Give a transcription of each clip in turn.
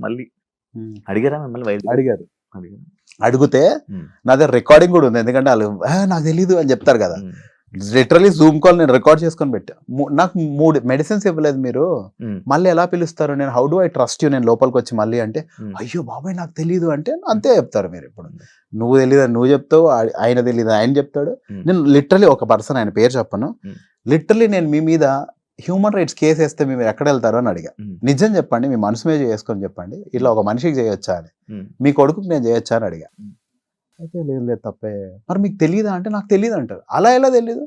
మళ్ళీ అడిగారా మిమ్మల్ని వైద్యులు? అడిగారు. అడిగారు. అడిగితే నా దగ్గర రికార్డింగ్ కూడా ఉంది. ఎందుకంటే వాళ్ళు నాకు తెలీదు అని చెప్తారు కదా. లిటరలీ జూమ్ కాల్ నేను రికార్డ్ చేసుకొని పెట్టా. నాకు 3 మెడిసిన్స్ ఇవ్వలేదు మీరు, మళ్ళీ ఎలా పిలుస్తారు? నేను how do I trust you? నేను లోపలికి వచ్చి మళ్ళీ అంటే అయ్యో బాబాయ్ నాకు తెలీదు అంటే అంతే చెప్తారు మీరు. ఇప్పుడు నువ్వు తెలీదు నువ్వు చెప్తావు, ఆయన తెలీదు ఆయన చెప్తాడు. నేను లిటరలీ ఒక పర్సన్, ఆయన పేరు చెప్పను, లిటరలీ నేను మీ మీద హ్యూమన్ రైట్స్ కేసు వేస్తే మీరు ఎక్కడ వెళ్తారో అని అడిగా. నిజం చెప్పండి, మీ మనసు మీద చేసుకొని చెప్పండి, ఇట్లా ఒక మనిషికి చేయొచ్చా అని, మీ కొడుకుకి నేను చేయొచ్చా అని అడిగా. అయితే లేదు తప్పే. మరి మీకు తెలియదా అంటే నాకు తెలియదు అంటారు. అలా ఎలా తెలీదు?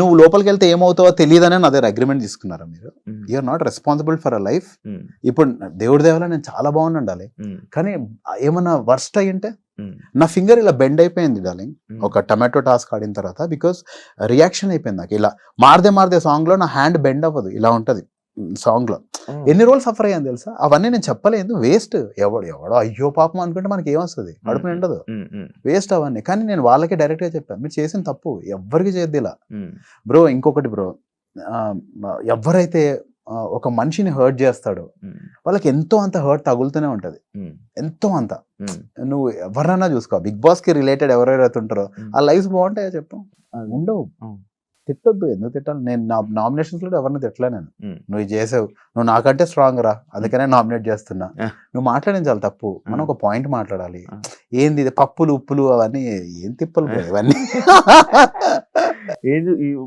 నువ్వు లోపలికి వెళ్తే ఏమవుతావో తెలియదనే నా దగ్గర అగ్రిమెంట్ తీసుకున్నారా మీరు? You're not responsible for a life. ఇప్పుడు దేవుడి దేవాల నేను చాలా బాగున్నాను డార్లింగ్, కానీ ఏమన్నా వర్స్ట్ అయ్యింటే నా ఫింగర్ ఇలా బెండ్ అయిపోయింది డార్లింగ్ ఒక టమాటో టాస్క్ ఆడిన తర్వాత. బికాస్ రియాక్షన్ అయిపోయింది నాకు. ఇలా మారదే సాంగ్ లో నా హ్యాండ్ బెండ్ అవ్వదు, ఇలా ఉంటది సాంగ్ లో. ఎన్ని రోజులు సఫర్ అయ్యాను తెలుసా? అవన్నీ నేను చెప్పలేదు, వేస్ట్. ఎవడో అయ్యో పాపం అనుకుంటే మనకి ఏమొస్తుంది, కడుపు నిండదు, వేస్ట్ అవన్నీ. కానీ నేను వాళ్ళకే డైరెక్ట్ గా చెప్పాను, మీరు చేసిన తప్పు ఎవ్వరికి చేయద్దు ఇలా. బ్రో ఇంకొకటి బ్రో, ఎవరైతే ఒక మనిషిని హర్ట్ చేస్తాడో వాళ్ళకి ఎంతో అంత హర్ట్ తగులుతూనే ఉంటది, ఎంతో అంత. నువ్వు ఎవరన్నా చూసుకో, బిగ్ బాస్ కి రిలేటెడ్ ఎవరెవరైతే ఉంటారో ఆ లైఫ్స్ బాగుంటాయో చెప్పు, ఉండవు. తిట్టొద్దు, ఎందుకు తిట్టాలి? నేను నా నామినేషన్స్ లో ఎవరిని తిట్టలే నేను. నువ్వు చేసావు, నువ్వు నాకంటే స్ట్రాంగ్ రా, అందుకనే నామినేట్ చేస్తున్నా. నువ్వు మాట్లాడించాలి తప్పు, మనం ఒక పాయింట్ మాట్లాడాలి. ఏంది ఇది పప్పులు ఉప్పులు అవన్నీ ఏం తిప్పలు ఇవన్నీ.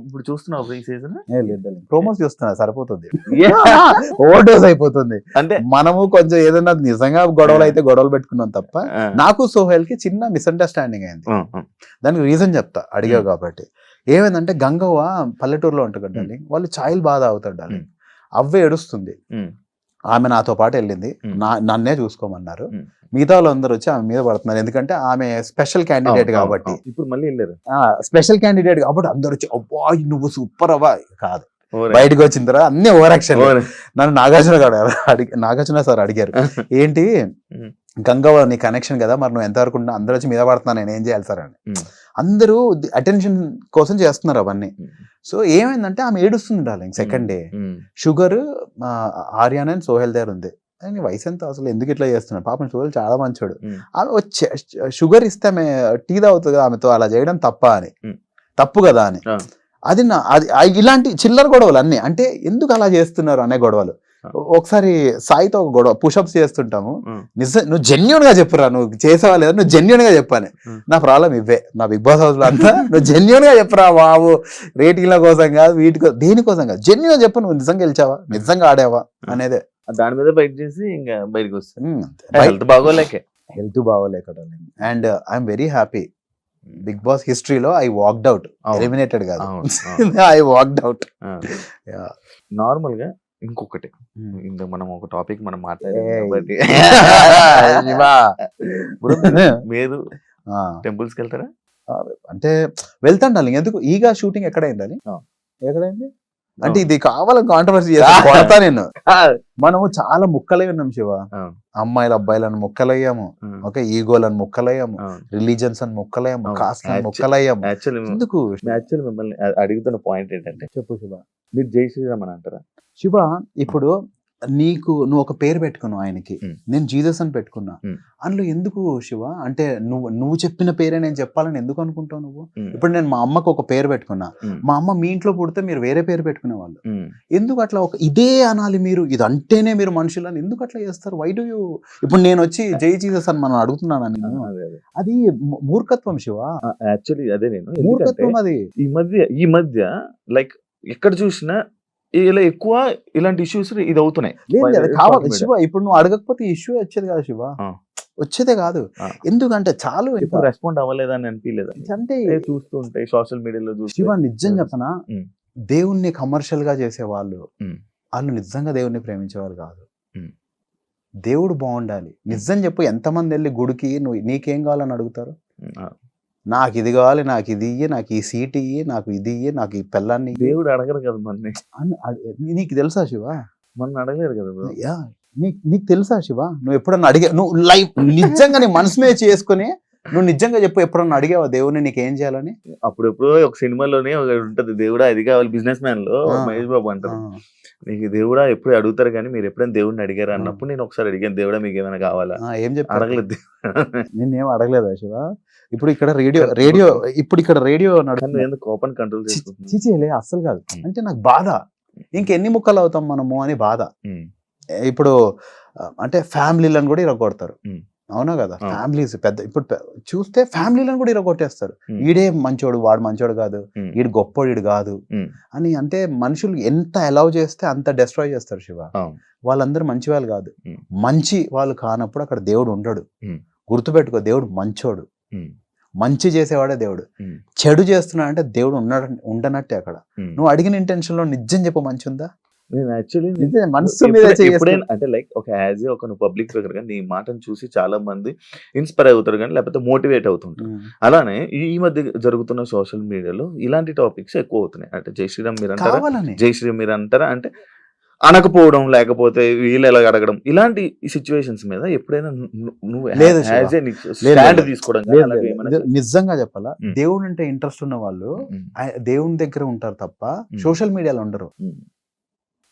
ఇప్పుడు చూస్తున్నావు ఈ సీజన్? ప్రోమోస్ చూస్తున్నా, సరిపోతుంది, ఓవర్ డోస్ అయిపోతుంది. అంటే మనము కొంచెం ఏదైనా నిజంగా గొడవలు అయితే గొడవలు పెట్టుకున్నాం తప్ప. నాకు సోహెల్ కి చిన్న మిస్అండర్స్టాండింగ్ అయింది. దానికి రీజన్ చెప్తా, అడిగావు కాబట్టి. ఏమైందంటే గంగవ్వ పల్లెటూరులో ఉంటుంది, వాళ్ళు ఛాయలు బాగా తాగుతాడు డార్లింగ్. అవ్వే ఏడుస్తుంది, ఆమె నాతో పాటు వెళ్ళింది, నన్నే చూసుకోమన్నారు. మిగతా వాళ్ళందరూ వచ్చి ఆమె మీద పడుతున్నారు, ఎందుకంటే ఆమె స్పెషల్ క్యాండిడేట్ కాబట్టి. ఇప్పుడు మళ్ళీ వెళ్ళారు, స్పెషల్ క్యాండిడేట్ కాబట్టి అందరూ వచ్చి అబ్బా నువ్వు సూపర్ అవ్వా. కాదు, బయటకు వచ్చిన తర్వాత అన్ని ఓవర్ యాక్షన్. నన్ను నాగార్జున సార్ అడిగారు, ఏంటి గంగవ్వ నీ కనెక్షన్ కదా, మరి నువ్వు ఎంతవరకు అందరూ వచ్చి మీద పడుతున్నా, నేను ఏం చేయాలి సార్ అని. అందరూ అటెన్షన్ కోసం చేస్తున్నారు అవన్నీ. సో ఏమైందంటే ఆమె ఏడుస్తుంది డార్లింగ్. సెకండ్ డే షుగర్ ఆర్యాన్ అండ్ సోహెల్ దగ్గర ఉంది. వయసు ఎంత అసలు, ఎందుకు ఇట్లా చేస్తున్నాడు? పాపం సోహెల్ చాలా మంచోడు. ఆమె వచ్చే షుగర్ ఇస్తే ఆమె టీ తాగుతుంది కదా, ఆమెతో అలా చేయడం తప్పు కదా అని. అది ఇలాంటి చిల్లర గొడవలు అన్ని, అంటే ఎందుకు అలా చేస్తున్నారు అనే గొడవలు. ఒకసారి సాయితో ఒక గొడవ, పుషప్స్ చేస్తుంటాము, నువ్వు జెన్యున్ గా చెప్పురా, నువ్వు చేసేవా లేదా, నువ్వు జెన్యున్ గా చెప్పాను. నా ప్రాబ్లం ఇవే, నా బిగ్ బాస్ హౌస్ లో అంతా నువ్వు జెన్యున్ గా చెప్పురా బాబు, రేటింగ్ల కోసం కాదు, దేనికోసం కాదు, జెన్యున్ గా చెప్పు, నువ్వు నిజంగా గెలిచావా, నిజంగా ఆడావా అనేదే. దాని మీద బయట చేసి ఇంకా బయటకు వస్తుంది. హెల్త్ బాగోలేక and I'm very happy. Big boss హిస్టరీలో ఐ వాక్డ్ అవుట్, ఎలిమినేటెడ్ కాదు, ఐ వాక్డ్ అవుట్. నార్మల్ గా ఇంకొకటి, ఇంత మనం ఒక టాపిక్ మనం మాట్లాడాలి, మీరు టెంపుల్స్కి వెళ్తారా? అంటే వెళ్తాను డార్లింగ్. ఎందుకు ఈగా షూటింగ్ ఎక్కడైందని, ఎక్కడైంది అంటే ఇది కావాలని కాంట్రవర్సీ చేస్తా నేను. మనము చాలా ముక్కలై ఉన్నాం శివ, అమ్మాయిలు అబ్బాయిలను ముక్కలయ్యాము, ఓకే, ఈగోలను ముక్కలయ్యాము, రిలీజన్స్ అని ముక్కలయ్యాము, కాస్ట్ అని ముక్కలయ్యాము. ఎందుకు మిమ్మల్ని అడుగుతున్న పాయింట్ ఏంటంటే, చెప్పు శివ, మీరు జై శ్రీరామ్ అని అంటారా? శివ, ఇప్పుడు నువ్వు ఒక పేరు పెట్టుకున్నావు ఆయనకి, నేను జీసస్ అని పెట్టుకున్నా. అందులో ఎందుకు శివ అంటే నువ్వు చెప్పిన పేరే నేను చెప్పాలని ఎందుకు అనుకుంటావు నువ్వు? ఇప్పుడు నేను మా అమ్మకు ఒక పేరు పెట్టుకున్నా, మా అమ్మ మీ ఇంట్లో పుడితే మీరు వేరే పేరు పెట్టుకునే వాళ్ళు, ఎందుకు అట్లా ఇదే అనాలి మీరు, ఇది అంటేనే మీరు మనుషులని ఎందుకు అట్లా చేస్తారు? Why do you? ఇప్పుడు నేను వచ్చి జై జీసస్ అని మనం అడుగుతున్నాను, అది మూర్ఖత్వం శివ. యాక్చువల్లీ అదే నేను మూర్ఖత్వం అది. ఈ మధ్య లైక్ ఎక్కడ చూసినా ఇలా ఎక్కువ ఇలాంటి ఇష్యూస్ ఇది అవుతున్నాయి. కావాలి శివ, ఇప్పుడు నువ్వు అడగకపోతే ఇష్యూ వచ్చేది కాదు శివ, వచ్చేదే కాదు. ఎందుకంటే చాలు రెస్పాండ్ అవ్వలేదని అనిపించలేదు అంటే చూస్తుంటాయి సోషల్ మీడియాలో. శివ నిజం చెప్పనా, దేవుణ్ణి కమర్షియల్ గా చేసే వాళ్ళు నిజంగా దేవుణ్ణి ప్రేమించేవాళ్ళు కాదు. దేవుడు బాగుండాలి. నిజం చెప్పు, ఎంతమంది వెళ్ళి గుడికి నువ్వు నీకేం కావాలని అడుగుతారు? నాకు ఇది కావాలి, నాకు ఇది ఇయ్యి, నాకు ఈ సీట్ ఇయ్యి, నాకు ఇది ఇయ్యి, నాకు ఈ పిల్లాన్ని. దేవుడు అడగరు కదా మన, నీకు తెలుసా శివ? మన అడగలేరు కదా. నీకు తెలుసా శివ? నువ్వు ఎప్పుడన్నా నువ్వు లైఫ్ నిజంగా నీ మనసు మీద చేసుకుని నువ్వు నిజంగా చెప్పు, ఎప్పుడన్నా అడిగావా దేవుడిని నీకేం చేయాలని? అప్పుడెప్పుడు ఒక సినిమాలోనే ఉంటది, దేవుడా ఇది కావాలి, బిజినెస్ మ్యాన్ లో మహేష్ బాబు అంటారు, మీకు దేవుడా ఎప్పుడు అడుగుతారు కానీ మీరు ఎప్పుడైనా దేవుడిని అడిగారా అన్నప్పుడు నేను ఒకసారి అడిగాను, దేవుడా మీకు ఏమైనా కావాలా? ఏం చెప్పారు? అడగలేదు. నేనేం అడగలేదా శివ? ఇప్పుడు ఇక్కడ రేడియో కానీ ఎందుకు కోపాన్ని కంట్రోల్ చేసుకుంటున్నాను? చీచేలే అస్సలు కాదు. అంటే నాకు బాధ, ఇంకెన్ని ముక్కలు అవుతాం మనము అని బాధ. ఇప్పుడు అంటే ఫ్యామిలీలను కూడా ఇరగొడతారు, అవునా కదా? ఫ్యామిలీస్ పెద్ద ఇప్పుడు చూస్తే ఫ్యామిలీలను కూడా ఇరగొట్టేస్తారు. ఈడే మంచోడు, వాడు మంచోడు కాదు, ఈడు గొప్పోడు, ఈడు కాదు అని. అంటే మనుషులు ఎంత అలౌ చేస్తే అంత డెస్ట్రాయ్ చేస్తారు శివ. వాళ్ళందరూ మంచి వాళ్ళు కాదు. మంచి వాళ్ళు కానప్పుడు అక్కడ దేవుడు ఉండడు. గుర్తుపెట్టుకో, దేవుడు మంచోడు, మంచి చేసేవాడే దేవుడు. చెడు చేస్తున్నా అంటే దేవుడు ఉండనట్టే అక్కడ. నువ్వు అడిగిన ఇంటెన్షన్ లో నిజం చెప్పు, మంచి ఉందా? నేను యాక్చువల్లీ మనసు మీద ఎప్పుడైనా అంటే లైక్ ఒక యాజ్ ఒక పబ్లిక్ ఫిగర్ గా నీ మాటను చూసి చాలా మంది ఇన్స్పైర్ అవుతారు కానీ లేకపోతే మోటివేట్ అవుతుంటారు. అలానే ఈ మధ్య జరుగుతున్న సోషల్ మీడియాలో ఇలాంటి టాపిక్స్ ఎక్కువ అవుతున్నాయి. అంటే జై శ్రీరామ్ మీరు అంటారా, జై శ్రీరామ్ మీరు అంటారా, అంటే అనకపోవడం, లేకపోతే వీళ్ళు ఎలా అడగడం, ఇలాంటి సిచ్యువేషన్స్ మీద ఎప్పుడైనా నువ్వు స్టాండ్ తీసుకోవడం కానీ అలాగే ఏమైనా నిజంగా చెప్పాలా? దేవుడు అంటే ఇంట్రెస్ట్ ఉన్న వాళ్ళు దేవుని దగ్గర ఉంటారు తప్ప సోషల్ మీడియాలో ఉండరు,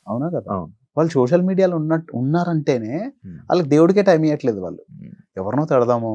అవునా కదా? వాళ్ళు సోషల్ మీడియాలో ఉన్నారంటేనే వాళ్ళకి దేవుడికే టైం ఇవ్వట్లేదు. వాళ్ళు ఎవరినో తిడదాము,